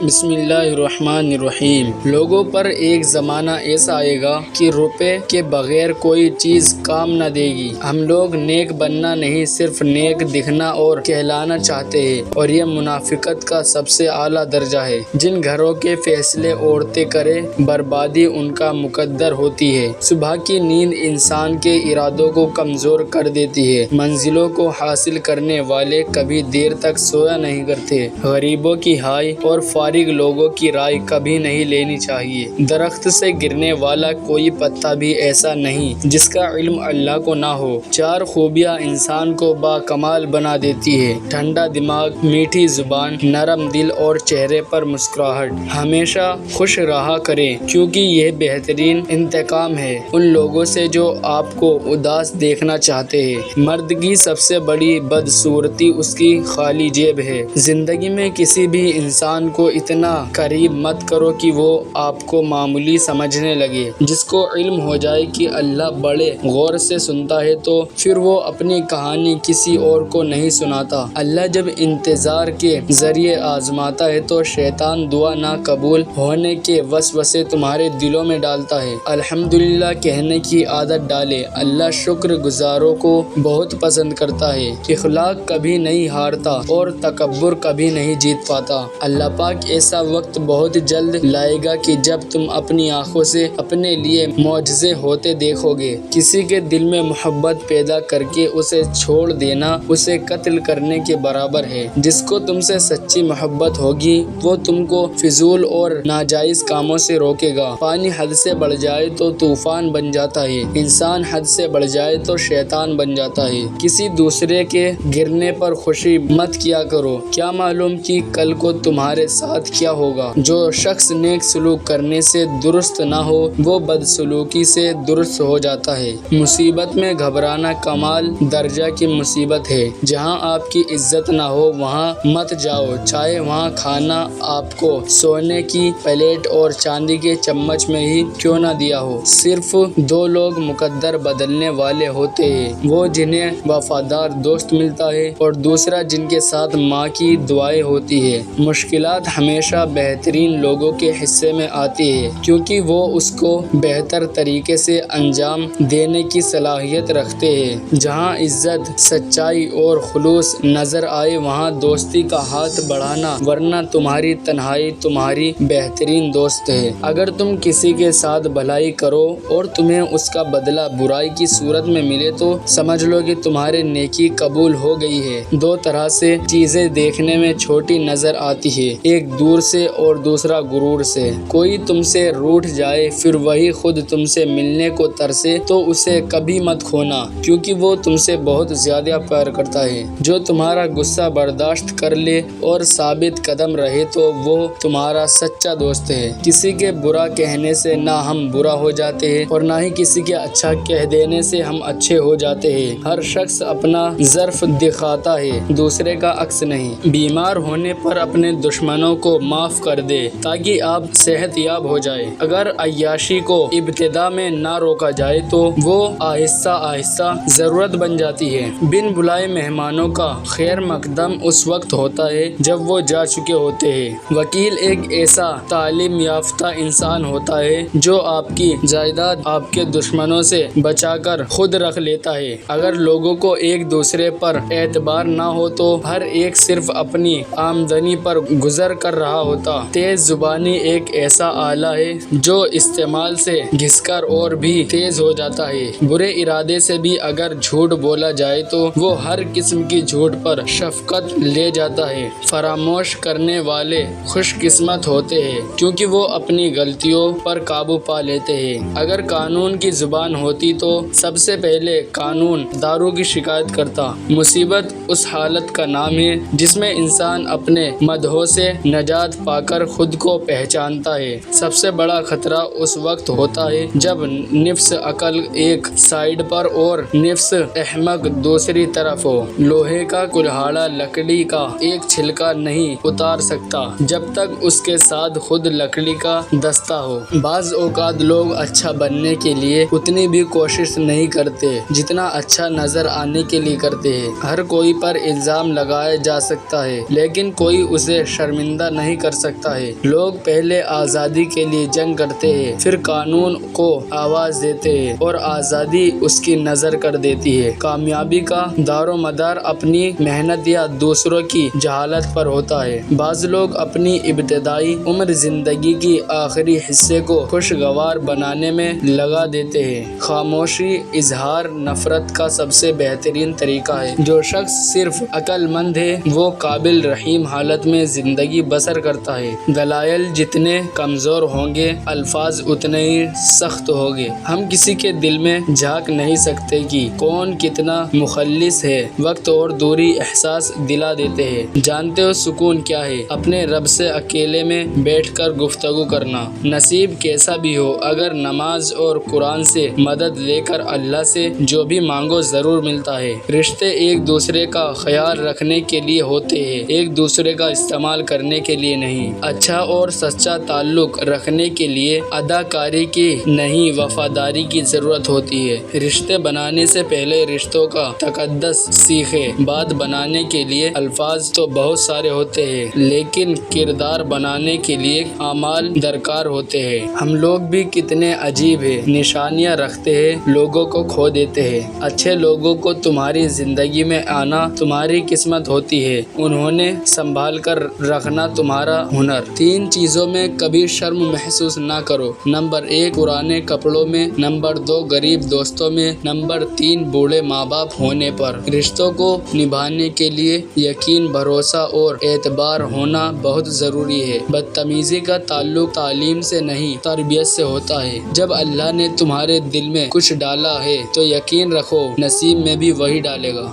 بسم اللہ الرحمن الرحیم۔ لوگوں پر ایک زمانہ ایسا آئے گا کہ روپے کے بغیر کوئی چیز کام نہ دے گی۔ ہم لوگ نیک بننا نہیں، صرف نیک دکھنا اور کہلانا چاہتے ہیں، اور یہ منافقت کا سب سے اعلیٰ درجہ ہے۔ جن گھروں کے فیصلے عورتیں کریں، بربادی ان کا مقدر ہوتی ہے۔ صبح کی نیند انسان کے ارادوں کو کمزور کر دیتی ہے۔ منزلوں کو حاصل کرنے والے کبھی دیر تک سویا نہیں کرتے۔ غریبوں کی ہائے اور فارغ لوگوں کی رائے کبھی نہیں لینی چاہیے۔ درخت سے گرنے والا کوئی پتا بھی ایسا نہیں جس کا علم اللہ کو نہ ہو۔ چار خوبیاں انسان کو با کمال بنا دیتی ہے: ٹھنڈا دماغ، میٹھی زبان، نرم دل اور چہرے پر مسکراہٹ۔ ہمیشہ خوش رہا کریں، کیونکہ یہ بہترین انتقام ہے ان لوگوں سے جو آپ کو اداس دیکھنا چاہتے ہیں۔ مرد کی سب سے بڑی بدصورتی اس کی خالی جیب ہے۔ زندگی میں کسی بھی انسان کو اتنا قریب مت کرو کہ وہ آپ کو معمولی سمجھنے لگے۔ جس کو علم ہو جائے کہ اللہ بڑے غور سے سنتا ہے تو پھر وہ اپنی کہانی کسی اور کو نہیں سناتا۔ اللہ جب انتظار کے ذریعے آزماتا ہے تو شیطان دعا نہ قبول ہونے کے وسوسے تمہارے دلوں میں ڈالتا ہے۔ الحمدللہ کہنے کی عادت ڈالے۔ اللہ شکر گزاروں کو بہت پسند کرتا ہے۔ اخلاق کبھی نہیں ہارتا اور تکبر کبھی نہیں جیت پاتا۔ اللہ پاک ایسا وقت بہت جلد لائے گا کہ جب تم اپنی آنکھوں سے اپنے لیے معجزے ہوتے دیکھو گے۔ کسی کے دل میں محبت پیدا کر کے اسے چھوڑ دینا اسے قتل کرنے کے برابر ہے۔ جس کو تم سے سچی محبت ہوگی وہ تم کو فضول اور ناجائز کاموں سے روکے گا۔ پانی حد سے بڑھ جائے تو طوفان بن جاتا ہے، انسان حد سے بڑھ جائے تو شیطان بن جاتا ہے۔ کسی دوسرے کے گرنے پر خوشی مت کیا کرو، کیا معلوم کہ کل کو تمہارے ساتھ کیا ہوگا۔ جو شخص نیک سلوک کرنے سے درست نہ ہو وہ بدسلوکی سے درست ہو جاتا ہے۔ مصیبت میں گھبرانا کمال درجہ کی مصیبت ہے۔ جہاں آپ کی عزت نہ ہو وہاں مت جاؤ، چاہے وہاں کھانا آپ کو سونے کی پلیٹ اور چاندی کے چمچ میں ہی کیوں نہ دیا ہو۔ صرف دو لوگ مقدر بدلنے والے ہوتے ہیں، وہ جنہیں وفادار دوست ملتا ہے اور دوسرا جن کے ساتھ ماں کی دعائیں ہوتی ہے۔ مشکلات ہمیشہ بہترین لوگوں کے حصے میں آتی ہے، کیونکہ وہ اس کو بہتر طریقے سے انجام دینے کی صلاحیت رکھتے ہیں۔ جہاں عزت، سچائی اور خلوص نظر آئے وہاں دوستی کا ہاتھ بڑھانا، ورنہ تمہاری تنہائی تمہاری بہترین دوست ہے۔ اگر تم کسی کے ساتھ بھلائی کرو اور تمہیں اس کا بدلہ برائی کی صورت میں ملے تو سمجھ لو کہ تمہاری نیکی قبول ہو گئی ہے۔ دو طرح سے چیزیں دیکھنے میں چھوٹی نظر آتی ہے، ایک دور سے اور دوسرا غرور سے۔ کوئی تم سے روٹھ جائے پھر وہی خود تم سے ملنے کو ترسے تو اسے کبھی مت کھونا، کیونکہ وہ تم سے بہت زیادہ پیار کرتا ہے۔ جو تمہارا غصہ برداشت کر لے اور ثابت قدم رہے تو وہ تمہارا سچا دوست ہے۔ کسی کے برا کہنے سے نہ ہم برا ہو جاتے ہیں اور نہ ہی کسی کے اچھا کہہ دینے سے ہم اچھے ہو جاتے ہیں۔ ہر شخص اپنا ظرف دکھاتا ہے، دوسرے کا عکس نہیں۔ بیمار ہونے پر اپنے دشمنوں کو معاف کر دے تاکہ آپ صحت یاب ہو جائے۔ اگر عیاشی کو ابتدا میں نہ روکا جائے تو وہ آہستہ آہستہ ضرورت بن جاتی ہے۔ بن بلائے مہمانوں کا خیر مقدم اس وقت ہوتا ہے جب وہ جا چکے ہوتے ہیں۔ وکیل ایک ایسا تعلیم یافتہ انسان ہوتا ہے جو آپ کی جائیداد آپ کے دشمنوں سے بچا کر خود رکھ لیتا ہے۔ اگر لوگوں کو ایک دوسرے پر اعتبار نہ ہو تو ہر ایک صرف اپنی آمدنی پر گزر کر رہا ہوتا۔ تیز زبانی ایک ایسا آلہ ہے جو استعمال سے گھس کر اور بھی تیز ہو جاتا ہے۔ برے ارادے سے بھی اگر جھوٹ بولا جائے تو وہ ہر قسم کی جھوٹ پر شفقت لے جاتا ہے۔ فراموش کرنے والے خوش قسمت ہوتے ہیں کیونکہ وہ اپنی غلطیوں پر قابو پا لیتے ہیں۔ اگر قانون کی زبان ہوتی تو سب سے پہلے قانون دارو کی شکایت کرتا۔ مصیبت اس حالت کا نام ہے جس میں انسان اپنے مدحوں سے نجات پا کر خود کو پہچانتا ہے۔ سب سے بڑا خطرہ اس وقت ہوتا ہے جب نفس عقل ایک سائیڈ پر اور نفس احمق دوسری طرف ہو۔ لوہے کا کلہاڑا لکڑی کا ایک چھلکا نہیں اتار سکتا جب تک اس کے ساتھ خود لکڑی کا دستہ ہو۔ بعض اوقات لوگ اچھا بننے کے لیے اتنی بھی کوشش نہیں کرتے جتنا اچھا نظر آنے کے لیے کرتے ہیں۔ ہر کوئی پر الزام لگایا جا سکتا ہے لیکن کوئی اسے شرمندہ نہیں کر سکتا ہے۔ لوگ پہلے آزادی کے لیے جنگ کرتے ہیں، پھر قانون کو آواز دیتے ہیں اور آزادی اس کی نظر کر دیتی ہے۔ کامیابی کا دار و مدار اپنی محنت یا دوسروں کی جہالت پر ہوتا ہے۔ بعض لوگ اپنی ابتدائی عمر زندگی کی آخری حصے کو خوشگوار بنانے میں لگا دیتے ہیں۔ خاموشی اظہار نفرت کا سب سے بہترین طریقہ ہے۔ جو شخص صرف عقل مند ہے وہ قابل رحیم حالت میں زندگی بسر کرتا ہے۔ دلائل جتنے کمزور ہوں گے الفاظ اتنے ہی سخت ہوں گے۔ ہم کسی کے دل میں جھانک نہیں سکتے کہ کون کتنا مخلص ہے۔ وقت اور دوری احساس دلا دیتے ہیں۔ جانتے ہو سکون کیا ہے؟ اپنے رب سے اکیلے میں بیٹھ کر گفتگو کرنا۔ نصیب کیسا بھی ہو، اگر نماز اور قرآن سے مدد لے کر اللہ سے جو بھی مانگو ضرور ملتا ہے۔ رشتے ایک دوسرے کا خیال رکھنے کے لیے ہوتے ہیں، ایک دوسرے کا استعمال کرنے کے لیے نہیں۔ اچھا اور سچا تعلق رکھنے کے لیے اداکاری کی نہیں وفاداری کی ضرورت ہوتی ہے۔ رشتے بنانے سے پہلے رشتوں کا تقدس سیکھے۔ بات بنانے کے لیے الفاظ تو بہت سارے ہوتے ہیں لیکن کردار بنانے کے لیے اعمال درکار ہوتے ہیں۔ ہم لوگ بھی کتنے عجیب ہیں، نشانیاں رکھتے ہیں، لوگوں کو کھو دیتے ہیں۔ اچھے لوگوں کو تمہاری زندگی میں آنا تمہاری قسمت ہوتی ہے، انہوں نے سنبھال کر رکھنا تمہارا ہنر۔ 3 چیزوں میں کبھی شرم محسوس نہ کرو۔ نمبر 1 پرانے کپڑوں میں، نمبر 2 غریب دوستوں میں، نمبر 3 بوڑھے ماں باپ ہونے پر۔ رشتوں کو نبھانے کے لیے یقین، بھروسہ اور اعتبار ہونا بہت ضروری ہے۔ بدتمیزی کا تعلق تعلیم سے نہیں تربیت سے ہوتا ہے۔ جب اللہ نے تمہارے دل میں کچھ ڈالا ہے تو یقین رکھو نصیب میں بھی وہی ڈالے گا۔